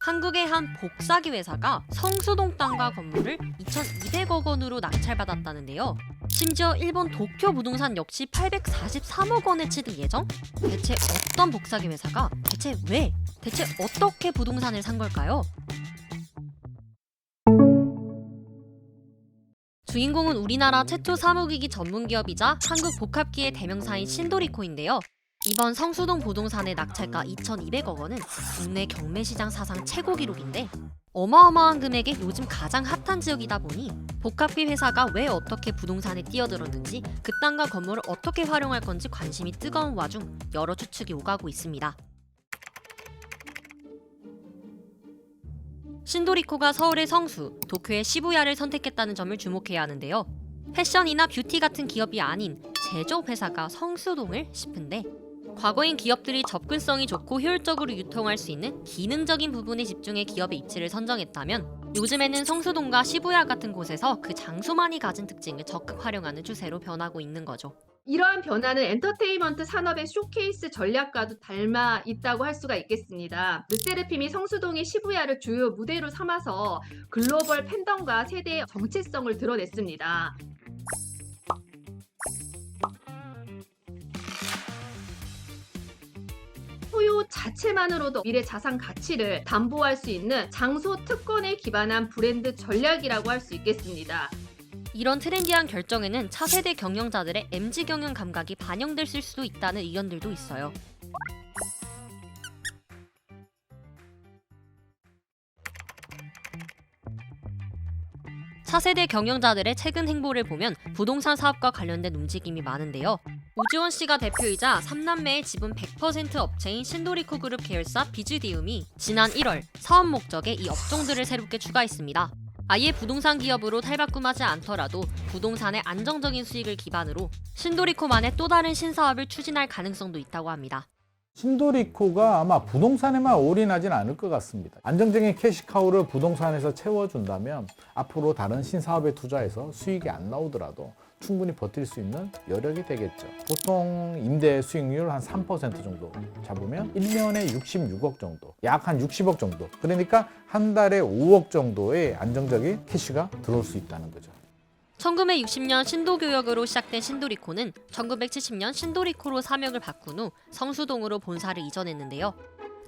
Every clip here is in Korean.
한국의 한 복사기 회사가 성수동 땅과 건물을 2,200억 원으로 낙찰받았다는데요. 심지어 일본 도쿄 부동산 역시 843억 원에 취득 예정? 대체 어떤 복사기 회사가 대체 왜? 대체 어떻게 부동산을 산 걸까요? 주인공은 우리나라 최초 사무기기 전문기업이자 한국 복합기의 대명사인 신도리코인데요. 이번 성수동 부동산의 낙찰가 2,200억 원은 국내 경매시장 사상 최고 기록인데 어마어마한 금액에 요즘 가장 핫한 지역이다 보니 복합기 회사가 왜 어떻게 부동산에 뛰어들었는지 그 땅과 건물을 어떻게 활용할 건지 관심이 뜨거운 와중 여러 추측이 오가고 있습니다. 신도리코가 서울의 성수, 도쿄의 시부야를 선택했다는 점을 주목해야 하는데요. 패션이나 뷰티 같은 기업이 아닌 제조업 회사가 성수동을 싶은데 과거엔 기업들이 접근성이 좋고 효율적으로 유통할 수 있는 기능적인 부분에 집중해 기업의 입지를 선정했다면 요즘에는 성수동과 시부야 같은 곳에서 그 장소만이 가진 특징을 적극 활용하는 추세로 변하고 있는 거죠. 이러한 변화는 엔터테인먼트 산업의 쇼케이스 전략과도 닮아 있다고 할 수가 있겠습니다. 르세르핌이 성수동의 시부야를 주요 무대로 삼아서 글로벌 팬덤과 세대의 정체성을 드러냈습니다. 소유 자체만으로도 미래 자산 가치를 담보할 수 있는 장소 특권에 기반한 브랜드 전략이라고 할 수 있겠습니다. 이런 트렌디한 결정에는 차세대 경영자들의 MZ 경영 감각이 반영됐을 수도 있다는 의견들도 있어요. 차세대 경영자들의 최근 행보를 보면 부동산 사업과 관련된 움직임이 많은데요. 오지원 씨가 대표이자 3남매의 지분 100% 업체인 신도리코 그룹 계열사 비즈디움이 지난 1월 사업 목적에 이 업종들을 새롭게 추가했습니다. 아예 부동산 기업으로 탈바꿈하지 않더라도 부동산의 안정적인 수익을 기반으로 신도리코만의 또 다른 신사업을 추진할 가능성도 있다고 합니다. 신도리코가 아마 부동산에만 올인하진 않을 것 같습니다. 안정적인 캐시카우를 부동산에서 채워준다면 앞으로 다른 신사업에 투자해서 수익이 안 나오더라도 충분히 버틸 수 있는 여력이 되겠죠. 보통 임대 수익률 한 3% 정도 잡으면 1년에 66억 정도, 약 한 60억 정도. 그러니까 한 달에 5억 정도의 안정적인 캐시가 들어올 수 있다는 거죠. 1960년 신도교역으로 시작된 신도리코는 1970년 신도리코로 사명을 바꾼 후 성수동으로 본사를 이전했는데요.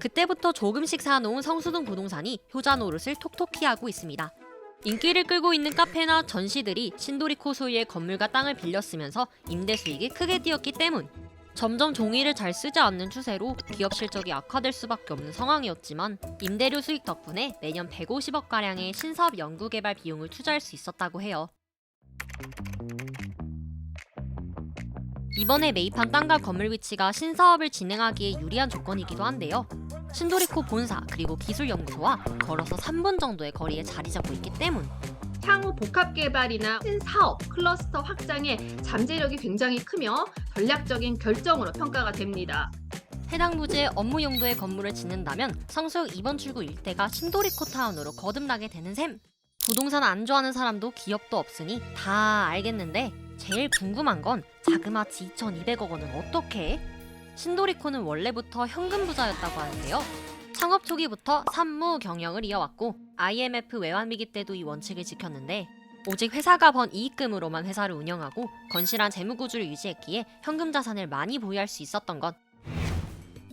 그때부터 조금씩 사놓은 성수동 부동산이 효자 노릇을 톡톡히 하고 있습니다. 인기를 끌고 있는 카페나 전시들이 신도리코 소유의 건물과 땅을 빌려 쓰면서 임대 수익이 크게 뛰었기 때문 점점 종이를 잘 쓰지 않는 추세로 기업 실적이 악화될 수밖에 없는 상황이었지만 임대료 수익 덕분에 매년 150억가량의 신사업 연구개발 비용을 투자할 수 있었다고 해요. 이번에 매입한 땅과 건물 위치가 신사업을 진행하기에 유리한 조건이기도 한데요. 신도리코 본사 그리고 기술연구소와 걸어서 3분 정도의 거리에 자리 잡고 있기 때문 향후 복합 개발이나 신사업, 클러스터 확장의 잠재력이 굉장히 크며 전략적인 결정으로 평가가 됩니다. 해당 부지에 업무 용도의 건물을 짓는다면 성수역 2번 출구 일대가 신도리코 타운으로 거듭나게 되는 셈. 부동산 안 좋아하는 사람도 기업도 없으니 다 알겠는데 제일 궁금한 건 자그마치 2,200억 원은 어떻게 해? 신도리코는 원래부터 현금 부자였다고 하는데요. 창업 초기부터 산무 경영을 이어왔고 IMF 외환위기 때도 이 원칙을 지켰는데 오직 회사가 번 이익금으로만 회사를 운영하고 건실한 재무구조를 유지했기에 현금 자산을 많이 보유할 수 있었던 것.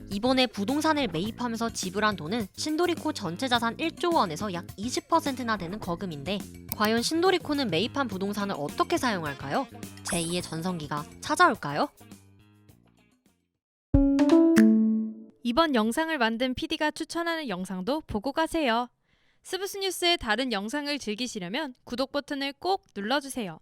이번에 부동산을 매입하면서 지불한 돈은 신도리코 전체 자산 1조 원에서 약 20%나 되는 거금인데 과연 신도리코는 매입한 부동산을 어떻게 사용할까요? 제2의 전성기가 찾아올까요? 이번 영상을 만든 PD가 추천하는 영상도 보고 가세요. 스브스 뉴스의 다른 영상을 즐기시려면 구독 버튼을 꼭 눌러주세요.